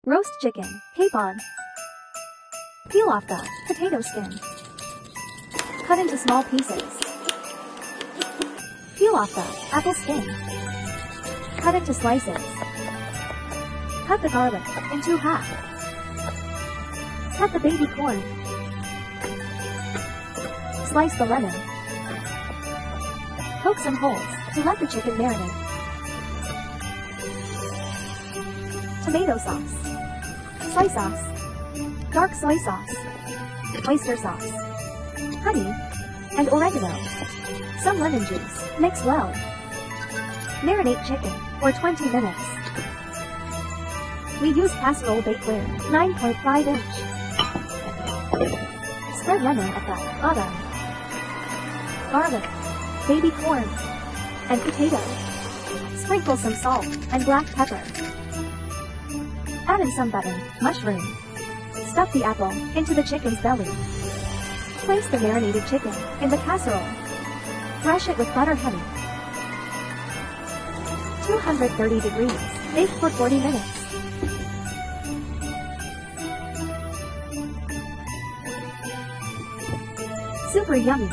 Roast chicken, capon. Peel off the potato skin. Cut into small pieces. Peel off the apple skin. Cut into slices. Cut the garlic into half. Cut the baby corn. Slice the lemon. Poke some holes to let the chicken marinate. Tomato sauce. Soy sauce. Dark soy sauce. Oyster sauce. Honey. And oregano. Some lemon juice. Mix well. Marinate chicken for 20 minutes. We use casserole bakeware, 9.5 inch. Spread lemon at the bottom. Garlic, baby corn, and potato. Sprinkle some salt and black pepper. Add in some button, mushroom. Stuff the apple into the chicken's belly. Place the marinated chicken in the casserole. Brush it with butter honey. 230 degrees. Bake for 40 minutes. Super yummy.